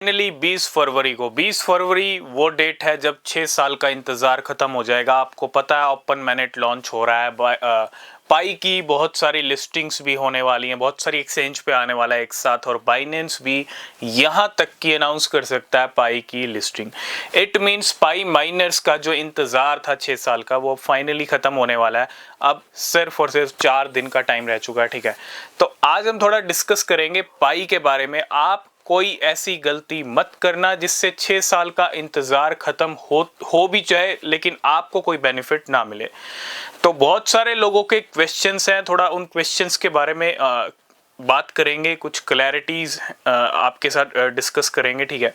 Finally 20 फरवरी वो date है जब 6 साल का इंतज़ार ख़त्म हो जाएगा। आपको पता है ओपन मैनेट लॉन्च हो रहा है, पाई की बहुत सारी लिस्टिंग्स भी होने वाली हैं, बहुत सारी एक्सचेंज पे आने वाला है एक साथ, और बाइनेंस भी यहाँ तक की अनाउंस कर सकता है पाई की listing. It means Pi miners का जो इंतज़ार था 6 साल का वो फाइनली ख़त्म होने वाला है। अब सिर्फ और सिर्फ 4 दिन का टाइम रह चुका है, ठीक है। तो आज हम थोड़ा डिस्कस करेंगे पाई के बारे में। आप कोई ऐसी गलती मत करना जिससे 6 साल का इंतजार खत्म हो भी जाए लेकिन आपको कोई बेनिफिट ना मिले। तो बहुत सारे लोगों के क्वेश्चंस हैं, थोड़ा उन क्वेश्चंस के बारे में बात करेंगे, कुछ क्लैरिटीज आपके साथ डिस्कस करेंगे, ठीक है।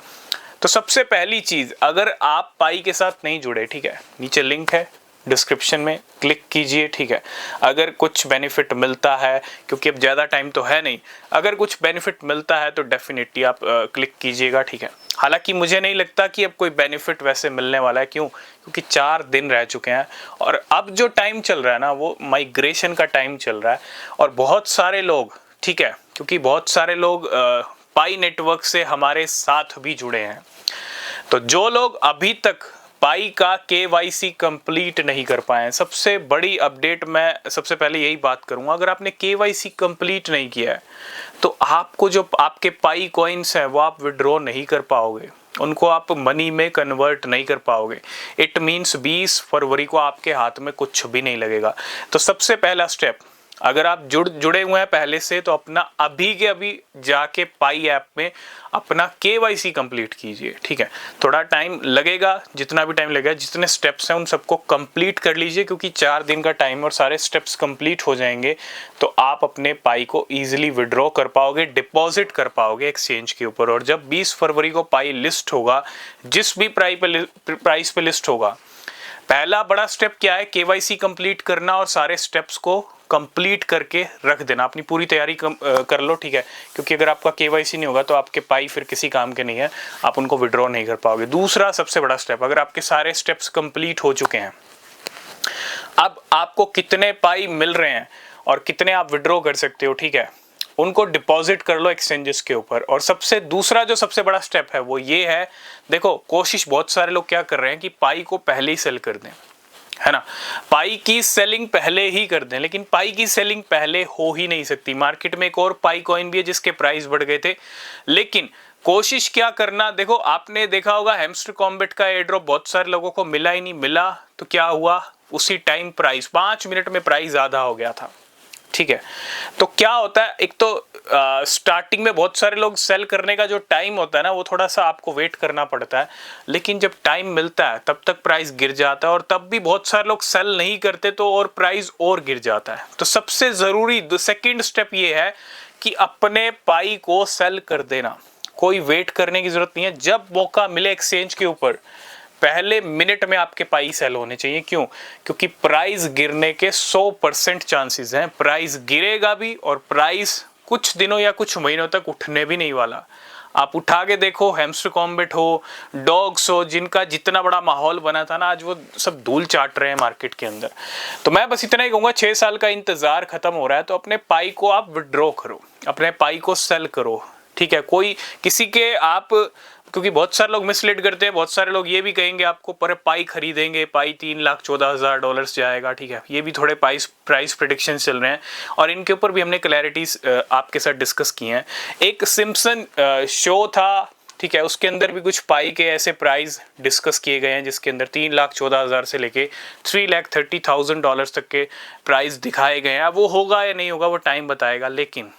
तो सबसे पहली चीज, अगर आप पाई के साथ नहीं जुड़े, ठीक है, नीचे लिंक है डिस्क्रिप्शन में, क्लिक कीजिए, ठीक है। अगर कुछ बेनिफिट मिलता है, क्योंकि अब ज़्यादा टाइम तो है नहीं, अगर कुछ बेनिफिट मिलता है तो डेफिनेटली आप क्लिक कीजिएगा, ठीक है। हालांकि मुझे नहीं लगता कि अब कोई बेनिफिट वैसे मिलने वाला है, क्यों? क्योंकि 4 दिन रह चुके हैं और अब जो टाइम चल रहा है ना वो माइग्रेशन का टाइम चल रहा है। और बहुत सारे लोग, ठीक है, क्योंकि बहुत सारे लोग पाई नेटवर्क से हमारे साथ भी जुड़े हैं, तो जो लोग अभी तक पाई का KYC कंप्लीट नहीं कर पाए हैं, सबसे बड़ी अपडेट मैं सबसे पहले यही बात करूंगा, अगर आपने KYC कंप्लीट नहीं किया है तो आपको जो आपके पाई कॉइन्स हैं वो आप विड्रॉ नहीं कर पाओगे, उनको आप मनी में कन्वर्ट नहीं कर पाओगे। इट मीन्स 20 फरवरी को आपके हाथ में कुछ भी नहीं लगेगा। तो सबसे पहला स्टेप, अगर आप जुड़े हुए हैं पहले से तो अपना अभी के अभी जाके पाई ऐप में अपना KYC कंप्लीट कीजिए, ठीक है। थोड़ा टाइम लगेगा, जितना भी टाइम लगेगा, जितने स्टेप्स हैं उन सबको कंप्लीट कर लीजिए, क्योंकि 4 दिन का टाइम और सारे स्टेप्स कंप्लीट हो जाएंगे तो आप अपने पाई को ईजिली विड्रॉ कर पाओगे, डिपॉजिट कर पाओगे एक्सचेंज के ऊपर। और जब 20 फरवरी को पाई लिस्ट होगा, जिस भी प्राइस पे लिस्ट होगा, पहला बड़ा स्टेप क्या है? KYC कंप्लीट करना और सारे स्टेप्स को कंप्लीट करके रख देना, अपनी पूरी तैयारी कर लो, ठीक है। क्योंकि अगर आपका KYC नहीं होगा तो आपके पाई फिर किसी काम के नहीं है, आप उनको विड्रॉ नहीं कर पाओगे। दूसरा सबसे बड़ा स्टेप, अगर आपके सारे स्टेप्स कंप्लीट हो चुके हैं, अब आपको कितने पाई मिल रहे हैं और कितने आप विड्रॉ कर सकते हो, ठीक है, उनको डिपॉजिट कर लो एक्सचेंजेस के ऊपर। और दूसरा जो सबसे बड़ा स्टेप है वो ये है, देखो कोशिश बहुत सारे लोग क्या कर रहे हैं कि पाई को पहले ही सेल कर दें, है ना, पाई की सेलिंग पहले ही कर दें, लेकिन पाई की सेलिंग पहले हो ही नहीं सकती। मार्केट में एक और पाई कॉइन भी है जिसके प्राइस बढ़ गए थे, लेकिन कोशिश क्या करना, देखो आपने देखा होगा हैमस्टर कॉम्बैट का एयर ड्रॉप बहुत सारे लोगों को मिला ही नहीं, मिला तो क्या हुआ, उसी टाइम प्राइस 5 मिनट में प्राइस आधा हो गया था, ठीक है। तो क्या होता है, एक तो स्टार्टिंग में बहुत सारे लोग सेल करने का जो टाइम होता है ना वो थोड़ा सा आपको वेट करना पड़ता है, लेकिन जब टाइम मिलता है तब तक प्राइस गिर जाता है, और तब भी बहुत सारे लोग सेल नहीं करते तो और प्राइस और गिर जाता है। तो सबसे जरूरी सेकंड स्टेप ये है कि अपने पाई को सेल कर देना, कोई वेट करने की जरूरत नहीं है। जब मौका मिले एक्सचेंज के ऊपर, पहले मिनट में आपके पाई सेल होने चाहिए। क्यों? क्योंकि प्राइस गिरने के 100% चांसेस हैं, प्राइस गिरेगा भी और प्राइस कुछ दिनों या कुछ महीनों तक उठने भी नहीं वाला। आप उठा के देखो, हैमस्टर कॉम्बैट हो, डॉग्स हो, जिनका जितना बड़ा माहौल बना था ना, आज वो सब धूल चाट रहे हैं मार्केट के अंदर। तो मैं बस इतना ही कहूंगा, 6 साल का इंतजार खत्म हो रहा है तो अपने पाई को आप विड्रॉ करो, अपने पाई को सेल करो, ठीक है। कोई किसी के आप, क्योंकि बहुत सारे लोग मिसलीड करते हैं, बहुत सारे लोग ये भी कहेंगे आपको पर पाई खरीदेंगे, पाई $3,14,000 जाएगा, ठीक है। ये भी थोड़े प्राइस प्रेडिक्शन चल रहे हैं और इनके ऊपर भी हमने क्लैरिटीज आपके साथ डिस्कस की हैं। एक सिम्पसन शो था, ठीक है, उसके अंदर भी कुछ पाई के ऐसे प्राइस डिस्कस किए गए हैं जिसके अंदर 3,14,000 से लेके $3,30,000 तक के प्राइस दिखाए गए हैं। अब वो होगा या नहीं होगा वो टाइम बताएगा, लेकिन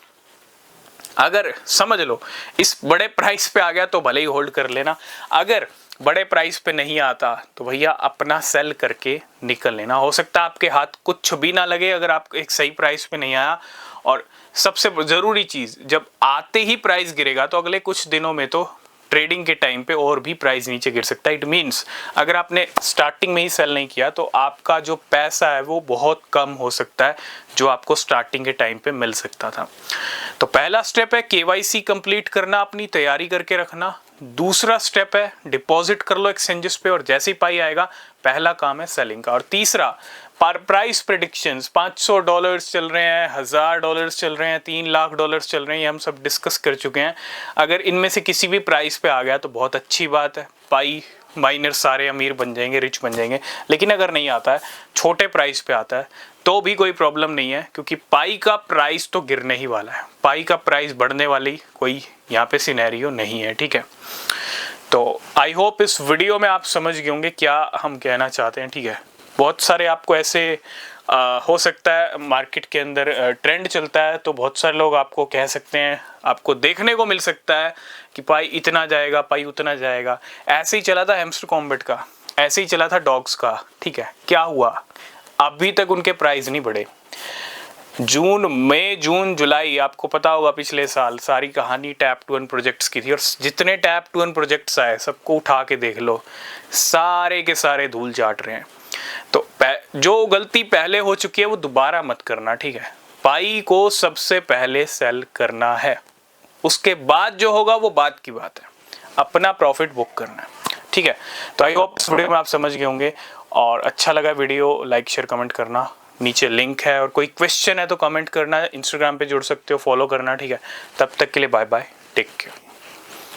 अगर समझ लो इस बड़े प्राइस पे आ गया तो भले ही होल्ड कर लेना, अगर बड़े प्राइस पे नहीं आता तो भैया अपना सेल करके निकल लेना। हो सकता है आपके हाथ कुछ भी ना लगे अगर आप एक सही प्राइस पे नहीं आया। और सबसे ज़रूरी चीज़, जब आते ही प्राइस गिरेगा तो अगले कुछ दिनों में तो ट्रेडिंग के टाइम पे और भी प्राइस नीचे गिर सकता है। इट मीन्स अगर आपने स्टार्टिंग में ही सेल नहीं किया तो आपका जो पैसा है वो बहुत कम हो सकता है जो आपको स्टार्टिंग के टाइम पे मिल सकता था। तो पहला स्टेप है KYC कंप्लीट करना, अपनी तैयारी करके रखना। दूसरा स्टेप है डिपॉजिट कर लो एक्सचेंजेस पे और जैसे ही पाई आएगा पहला काम है सेलिंग का। और तीसरा, प्राइस प्रेडिक्शंस $500 चल रहे हैं, $1000 चल रहे हैं, $3 लाख चल रहे हैं, ये हम सब डिस्कस कर चुके हैं। अगर इनमें से किसी भी प्राइस पे आ गया तो बहुत अच्छी बात है, पाई माइनर सारे अमीर बन जाएंगे, रिच बन जाएंगे। लेकिन अगर नहीं आता है, छोटे प्राइस पे आता है, तो भी कोई प्रॉब्लम नहीं है, क्योंकि पाई का प्राइस तो गिरने ही वाला है, पाई का प्राइस बढ़ने वाली कोई यहाँ पे सिनेरियो नहीं है, ठीक है। तो आई होप इस वीडियो में आप समझ गए होंगे क्या हम कहना चाहते हैं, ठीक है। बहुत सारे आपको ऐसे हो सकता है मार्केट के अंदर ट्रेंड चलता है, तो बहुत सारे लोग आपको कह सकते हैं, आपको देखने को मिल सकता है कि पाई इतना जाएगा, पाई उतना जाएगा। ऐसे ही चला था हैमस्टर कॉम्बैट का, ऐसे ही चला था डॉग्स का, ठीक है। क्या हुआ, अभी तक उनके प्राइस नहीं बढ़े। मई जून जुलाई, आपको पता होगा पिछले साल सारी कहानी टैप टू अर्न प्रोजेक्ट्स की थी, और जितने टैप टू अर्न प्रोजेक्ट्स आए सबको उठा के देख लो, सारे के सारे धूल चाट रहे हैं। तो जो गलती पहले हो चुकी है वो दोबारा मत करना, ठीक है। पाई को सबसे पहले सेल करना है, उसके बाद जो होगा वो बात की बात है, अपना प्रॉफिट बुक करना है, ठीक है। तो आई होप इस वीडियो में आप समझ गए होंगे, और अच्छा लगा वीडियो लाइक शेयर कमेंट करना, नीचे लिंक है, और कोई क्वेश्चन है तो कमेंट करना, इंस्टाग्राम पे जुड़ सकते हो, फॉलो करना, ठीक है। तब तक के लिए बाय बाय, टेक केयर।